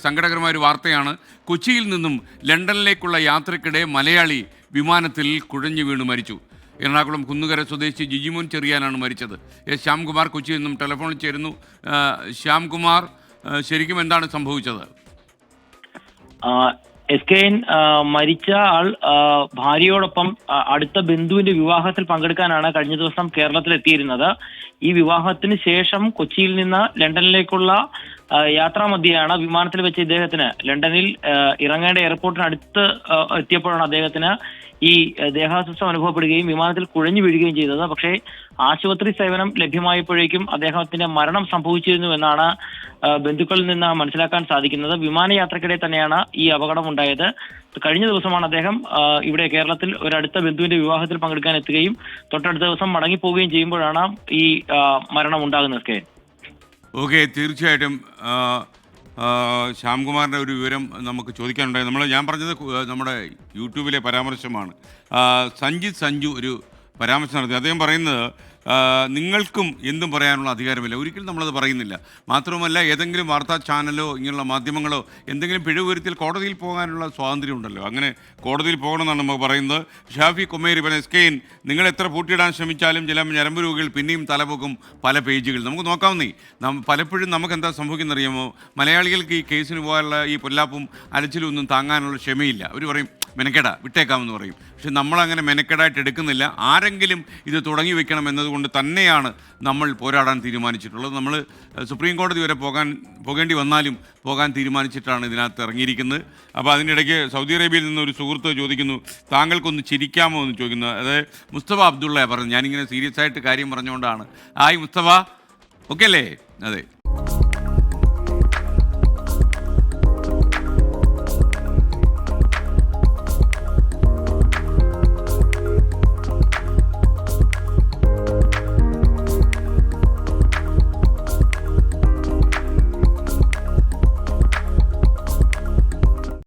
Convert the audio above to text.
സങ്കടകരമായ ഒരു വാർത്തയാണ്. കൊച്ചിയിൽ നിന്നും ലണ്ടനിലേക്കുള്ള യാത്രയ്ക്കിടെ മലയാളി വിമാനത്തിൽ കുഴഞ്ഞു വീണു മരിച്ചു. എറണാകുളം കുന്നുകര സ്വദേശി ജിജിമോൻ ചെറിയാനാണ് മരിച്ചത്. ശ്യാംകുമാർ കൊച്ചിയിൽ നിന്നും ടെലിഫോണിൽ ചേരുന്നു. ശ്യാംകുമാർ, ശരിക്കും എന്താണ് സംഭവിച്ചത്? SKN മരിച്ച ആൾ ഭാര്യയോടൊപ്പം അടുത്ത ബന്ധുവിന്റെ വിവാഹത്തിൽ പങ്കെടുക്കാനാണ് കഴിഞ്ഞ ദിവസം കേരളത്തിൽ എത്തിയിരുന്നത്. ഈ വിവാഹത്തിന് ശേഷം കൊച്ചിയിൽ നിന്ന് ലണ്ടനിലേക്കുള്ള യാത്രാമധ്യയാണ് വിമാനത്തിൽ വെച്ച് ഇദ്ദേഹത്തിന് ലണ്ടനിൽ ഇറങ്ങേണ്ട എയർപോർട്ടിന് അടുത്ത് എത്തിയപ്പോഴാണ് അദ്ദേഹത്തിന് ഈ ദേഹാസ്വസ്ഥം അനുഭവപ്പെടുകയും വിമാനത്തിൽ കുഴഞ്ഞു വീഴുകയും ചെയ്തത്. പക്ഷേ ആശുപത്രി സേവനം ലഭ്യമായപ്പോഴേക്കും അദ്ദേഹത്തിന്റെ മരണം സംഭവിച്ചിരുന്നു എന്നാണ് ബന്ധുക്കളിൽ നിന്ന് മനസ്സിലാക്കാൻ സാധിക്കുന്നത്. വിമാനയാത്രക്കിടെ തന്നെയാണ് ഈ അപകടം ഉണ്ടായത്. കഴിഞ്ഞ ദിവസമാണ് അദ്ദേഹം ഇവിടെ കേരളത്തിൽ ഒരു അടുത്ത ബന്ധുവിന്റെ വിവാഹത്തിൽ പങ്കെടുക്കാൻ എത്തുകയും തൊട്ടടുത്ത ദിവസം മടങ്ങിപ്പോവുകയും ചെയ്യുമ്പോഴാണ് ഈ മരണം ഉണ്ടാകുന്നത്. ഓക്കെ, തീർച്ചയായിട്ടും ശ്യാംകുമാറിൻ്റെ ഒരു വിവരം നമുക്ക് ചോദിക്കാനുണ്ടായി. ഞാൻ പറഞ്ഞത് നമ്മുടെ യൂട്യൂബിലെ പരാമർശമാണ്. സഞ്ജിത് സഞ്ജു ഒരു പരാമർശം നടത്തി. അദ്ദേഹം പറയുന്നത് നിങ്ങൾക്കും എന്തും പറയാനുള്ള അധികാരമില്ല. ഒരിക്കലും നമ്മളത് പറയുന്നില്ല. മാത്രവുമല്ല, ഏതെങ്കിലും വാർത്താ ചാനലോ ഇങ്ങനെയുള്ള മാധ്യമങ്ങളോ എന്തെങ്കിലും പിഴവ് വരുത്തിയാൽ കോടതിയിൽ പോകാനുള്ള സ്വാതന്ത്ര്യം ഉണ്ടല്ലോ. അങ്ങനെ കോടതിയിൽ പോകണമെന്നാണ് നമുക്ക് പറയുന്നത്. ഷാഫി കൊമേരി SKN, നിങ്ങൾ എത്ര പൂട്ടിയിടാൻ ശ്രമിച്ചാലും ചില ഞരമ്പ് രോഗികൾ പിന്നെയും തലപൊക്കും പല പേജുകൾ. നമുക്ക് നോക്കാവുന്നേ. പലപ്പോഴും നമുക്ക് എന്താ സംഭവിക്കുന്നറിയാമോ? മലയാളികൾക്ക് ഈ കേസിന് പോകാനുള്ള ഈ പൊല്ലാപ്പും അലച്ചിലും ഒന്നും താങ്ങാനുള്ള ക്ഷമയില്ല. അവർ പറയും മെനക്കെടാ വിട്ടേക്കാമെന്ന് പറയും. പക്ഷെ നമ്മളങ്ങനെ മെനക്കെടായിട്ട് എടുക്കുന്നില്ല. ആരെങ്കിലും ഇത് തുടങ്ങി വെക്കണം എന്നതുകൊണ്ട് തന്നെയാണ് നമ്മൾ പോരാടാൻ തീരുമാനിച്ചിട്ടുള്ളത്. നമ്മൾ സുപ്രീം കോടതി വരെ പോകേണ്ടി വന്നാലും പോകാൻ തീരുമാനിച്ചിട്ടാണ് ഇതിനകത്ത് ഇറങ്ങിയിരിക്കുന്നത്. അപ്പോൾ അതിനിടയ്ക്ക് സൗദി അറേബ്യയിൽ നിന്നൊരു സുഹൃത്ത് ചോദിക്കുന്നു, താങ്കൾക്കൊന്ന് ചിരിക്കാമോ എന്ന് ചോദിക്കുന്നു. അതായത് മുസ്തഫ അബ്ദുള്ള പറഞ്ഞു. ഞാനിങ്ങനെ സീരിയസ് ആയിട്ട് കാര്യം പറഞ്ഞുകൊണ്ടാണ്. ഹായ് മുസ്തഫ, ഓക്കെ അല്ലേ? അതെ.